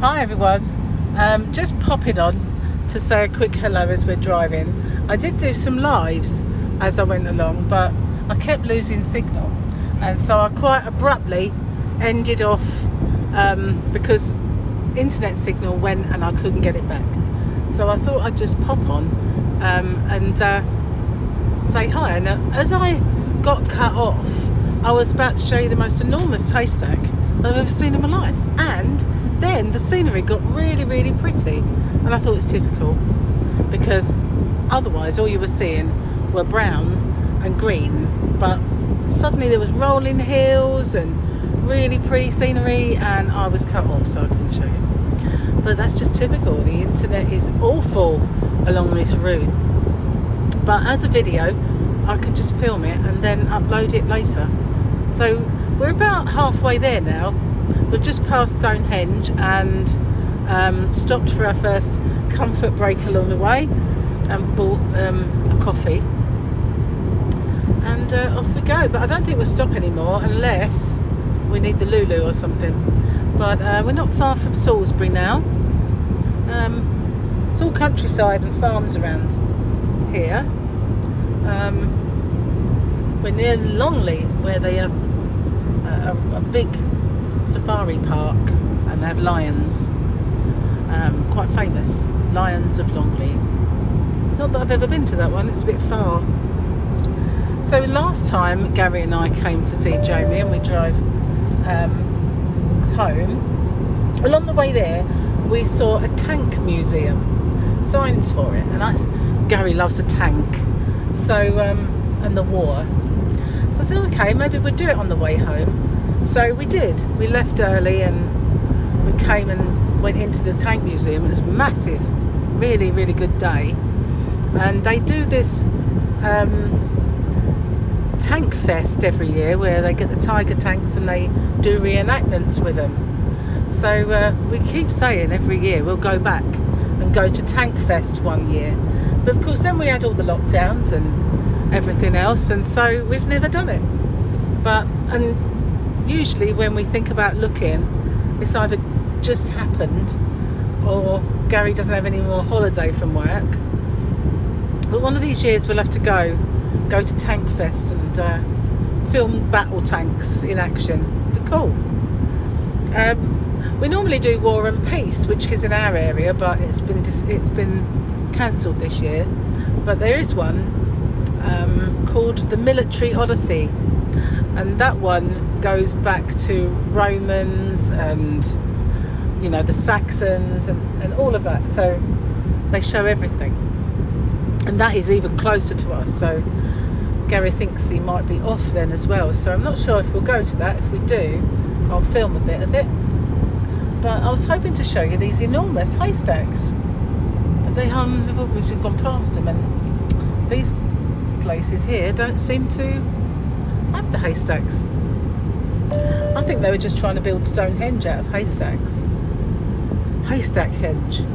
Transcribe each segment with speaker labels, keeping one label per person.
Speaker 1: Hi everyone, just popping on to say a quick hello as we're driving. I did do some lives as I went along, but I kept losing signal, and so I quite abruptly ended off because internet signal went and I couldn't get it back. So I thought I'd just pop on and say hi. And as I got cut off, I was about to show you the most enormous haystack I've ever seen in my life, and then the scenery got really pretty, and I thought it's typical because otherwise all you were seeing were brown and green, but suddenly there was rolling hills and really pretty scenery, and I was cut off so I couldn't show you. But that's just typical. The internet is awful along this route, but as a video I can just film it and then upload it later. So we're about halfway there now. We've just passed Stonehenge and stopped for our first comfort break along the way and bought a coffee, and off we go. But I don't think we'll stop anymore unless we need the Lulu or something. But we're not far from Salisbury now. It's all countryside and farms around here. We're near Longley, where they have a big safari park, and they have lions, quite famous Lions of Longley. Not that I've ever been to that one, it's a bit far. So last time Gary and I came to see Jamie, and we drove home. Along the way there we saw a tank museum, signs for it, and Gary loves a tank, so and the war. So I said, okay, maybe we'll do it on the way home. So we did. We left early and we came and went into the tank museum. It was massive, really good day. And they do this tank fest every year where they get the tiger tanks and they do reenactments with them. So we keep saying every year we'll go back and go to Tank Fest one year. But of course then we had all the lockdowns and everything else, and so we've never done it. And usually when we think about looking, it's either just happened or Gary doesn't have any more holiday from work. But one of these years we'll have to go to Tank Fest and film battle tanks in action. It'd be cool. We normally do War and Peace, which is in our area, but it's been cancelled this year. But there is one called the Military Odyssey, and that one goes back to Romans and the Saxons and all of that. So they show everything, and that is even closer to us. So Gary thinks he might be off then as well. So I'm not sure if we'll go to that. If we do, I'll film a bit of it. But I was hoping to show you these enormous haystacks. They've obviously gone past them, and these places here don't seem to have the haystacks. I think they were just trying to build Stonehenge out of haystacks. Haystack henge.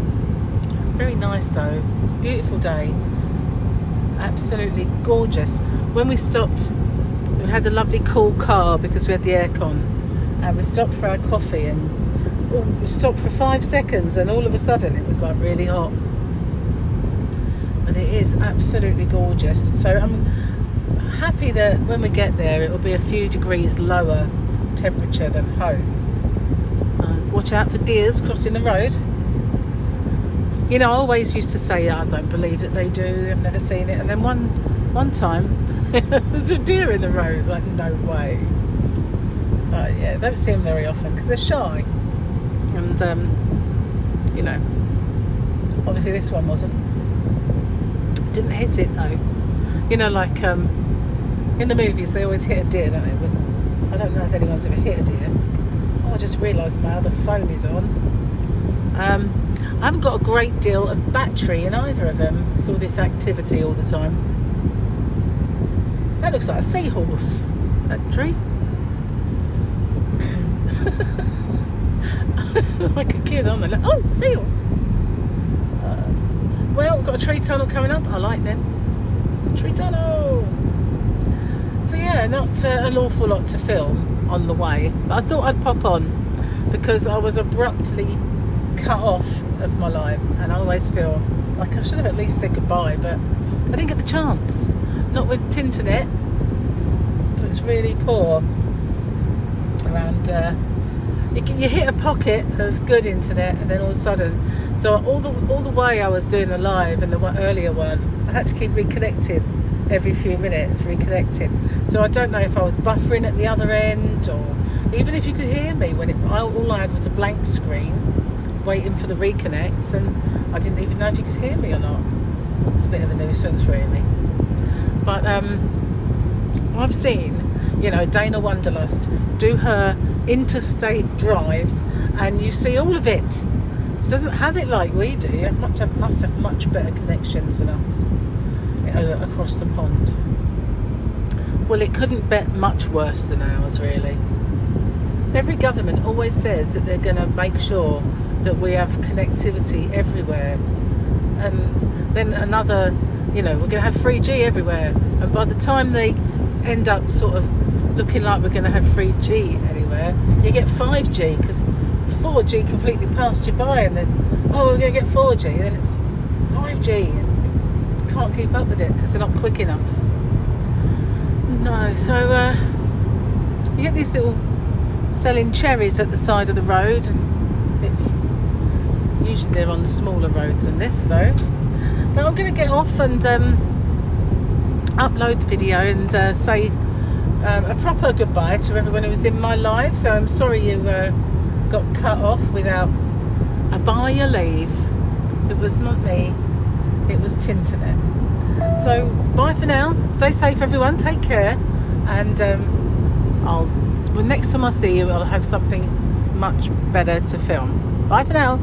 Speaker 1: Very nice though. Beautiful day. Absolutely gorgeous. When we stopped, we had a lovely cool car because we had the aircon, and we stopped for our coffee, and we stopped for 5 seconds, and all of a sudden it was like really hot. And it is absolutely gorgeous. So I'm happy that when we get there it will be a few degrees lower temperature than home. Watch out for deers crossing the road. I always used to say, I don't believe that they do, I've never seen it. And then one time there's a deer in the road. It's like, no way. But yeah, don't see them very often because they're shy. And obviously this one wasn't. Didn't hit it though. Like in the movies they always hit a deer, don't they? But I don't know if anyone's ever hit a deer. I just realised my other phone is on. I haven't got a great deal of battery in either of them. It's all this activity all the time. That looks like a seahorse, that tree. Like a kid, aren't they? Oh, seahorse. Well, we've got a tree tunnel coming up. I like them. Tree tunnel. So yeah, not an awful lot to film on the way, but I thought I'd pop on because I was abruptly cut off of my life, and I always feel like I should have at least said goodbye, but I didn't get the chance. Not with Tinternet. It's really poor. And you hit a pocket of good internet, and then all of a sudden, so all the way I was doing the live and the earlier one, I had to keep reconnecting every few minutes, reconnecting. So I don't know if I was buffering at the other end, or even if you could hear me when all I had was a blank screen waiting for the reconnects, and I didn't even know if you could hear me or not. It's a bit of a nuisance, really. But I've seen, Dana Wanderlust do her interstate drives, and you see all of it. She doesn't have it like we do. You must have much better connections than us across the pond. Well, it couldn't be much worse than ours, really. Every government always says that they're going to make sure that we have connectivity everywhere, and then another, we're going to have 3G everywhere, and by the time they end up sort of looking like we're going to have 3G anywhere, you get 5G, because 4G completely passed you by, and then we're going to get 4G, and then it's 5G, and you can't keep up with it because they're not quick enough. No, so you get these little selling cherries at the side of the road, and usually they're on smaller roads than this though. But I'm going to get off and upload the video and say a proper goodbye to everyone who was in my live. So I'm sorry you got cut off without a by your leave. It was not me, it was Tinternet. So bye for now, stay safe everyone, take care, and next time I see you I'll have something much better to film. Bye for now.